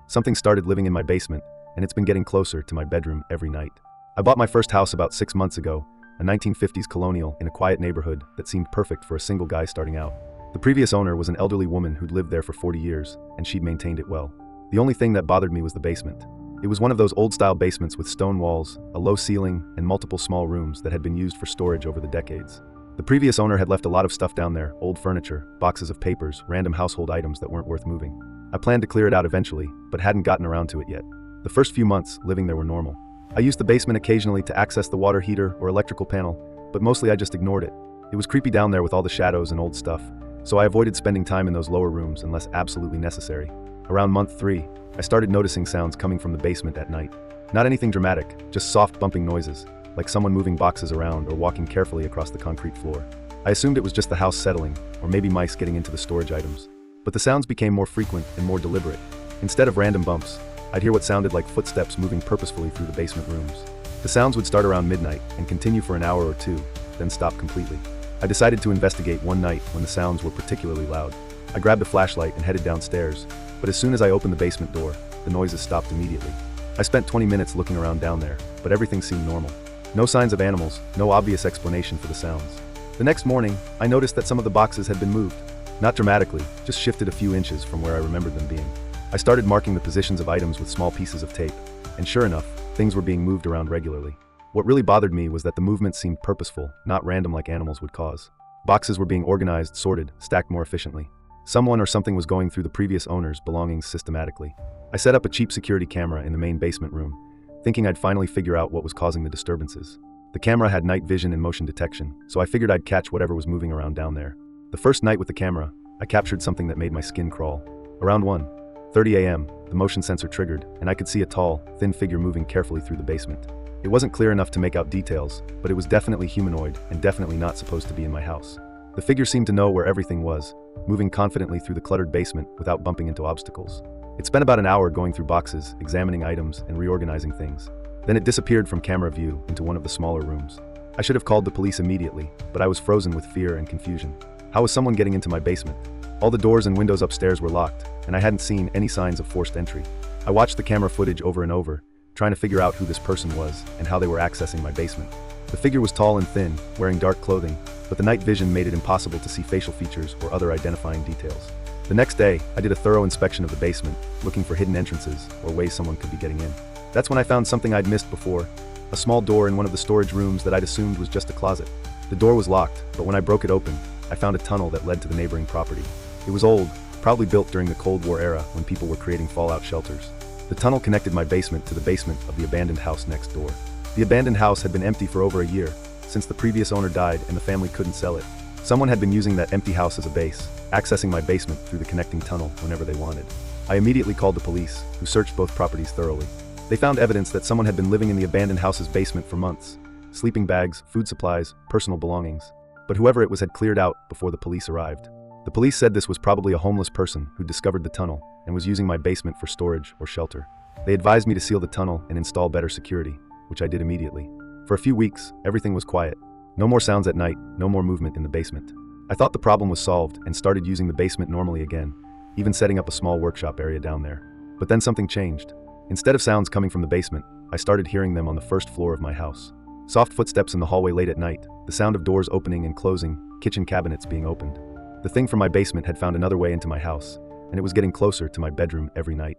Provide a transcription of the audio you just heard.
Something started living in my basement, and it's been getting closer to my bedroom every night. I bought my first house about 6 months ago, a 1950s colonial in a quiet neighborhood that seemed perfect for a single guy starting out. The previous owner was an elderly woman who'd lived there for 40 years, and she'd maintained it well. The only thing that bothered me was the basement. It was one of those old-style basements with stone walls, a low ceiling, and multiple small rooms that had been used for storage over the decades. The previous owner had left a lot of stuff down there, old furniture, boxes of papers, random household items that weren't worth moving. I planned to clear it out eventually, but hadn't gotten around to it yet. The first few months living there were normal. I used the basement occasionally to access the water heater or electrical panel, but mostly I just ignored it. It was creepy down there with all the shadows and old stuff, so I avoided spending time in those lower rooms unless absolutely necessary. Around month 3, I started noticing sounds coming from the basement at night. Not anything dramatic, just soft bumping noises, like someone moving boxes around or walking carefully across the concrete floor. I assumed it was just the house settling, or maybe mice getting into the storage items. But the sounds became more frequent and more deliberate. Instead of random bumps, I'd hear what sounded like footsteps moving purposefully through the basement rooms. The sounds would start around midnight and continue for an hour or two, then stop completely. I decided to investigate one night when the sounds were particularly loud. I grabbed a flashlight and headed downstairs, but as soon as I opened the basement door, the noises stopped immediately. I spent 20 minutes looking around down there, but everything seemed normal. No signs of animals, no obvious explanation for the sounds. The next morning, I noticed that some of the boxes had been moved. Not dramatically, just shifted a few inches from where I remembered them being. I started marking the positions of items with small pieces of tape, and sure enough, things were being moved around regularly. What really bothered me was that the movement seemed purposeful, not random like animals would cause. Boxes were being organized, sorted, stacked more efficiently. Someone or something was going through the previous owner's belongings systematically. I set up a cheap security camera in the main basement room, thinking I'd finally figure out what was causing the disturbances. The camera had night vision and motion detection, so I figured I'd catch whatever was moving around down there. The first night with the camera, I captured something that made my skin crawl. Around 1:30 a.m., the motion sensor triggered, and I could see a tall, thin figure moving carefully through the basement. It wasn't clear enough to make out details, but it was definitely humanoid and definitely not supposed to be in my house. The figure seemed to know where everything was, moving confidently through the cluttered basement without bumping into obstacles. It spent about an hour going through boxes, examining items, and reorganizing things. Then it disappeared from camera view into one of the smaller rooms. I should have called the police immediately, but I was frozen with fear and confusion. How was someone getting into my basement? All the doors and windows upstairs were locked, and I hadn't seen any signs of forced entry. I watched the camera footage over and over, trying to figure out who this person was and how they were accessing my basement. The figure was tall and thin, wearing dark clothing, but the night vision made it impossible to see facial features or other identifying details. The next day, I did a thorough inspection of the basement, looking for hidden entrances or ways someone could be getting in. That's when I found something I'd missed before, a small door in one of the storage rooms that I'd assumed was just a closet. The door was locked, but when I broke it open, I found a tunnel that led to the neighboring property. It was old, probably built during the Cold War era when people were creating fallout shelters. The tunnel connected my basement to the basement of the abandoned house next door. The abandoned house had been empty for over a year, since the previous owner died and the family couldn't sell it. Someone had been using that empty house as a base, accessing my basement through the connecting tunnel whenever they wanted. I immediately called the police, who searched both properties thoroughly. They found evidence that someone had been living in the abandoned house's basement for months. Sleeping bags, food supplies, personal belongings. But whoever it was had cleared out before the police arrived. The police said this was probably a homeless person who discovered the tunnel and was using my basement for storage or shelter. They advised me to seal the tunnel and install better security, which I did immediately. For a few weeks, everything was quiet. No more sounds at night, no more movement in the basement. I thought the problem was solved and started using the basement normally again, even setting up a small workshop area down there. But then something changed. Instead of sounds coming from the basement, I started hearing them on the first floor of my house. Soft footsteps in the hallway late at night, the sound of doors opening and closing, kitchen cabinets being opened. The thing from my basement had found another way into my house, and it was getting closer to my bedroom every night.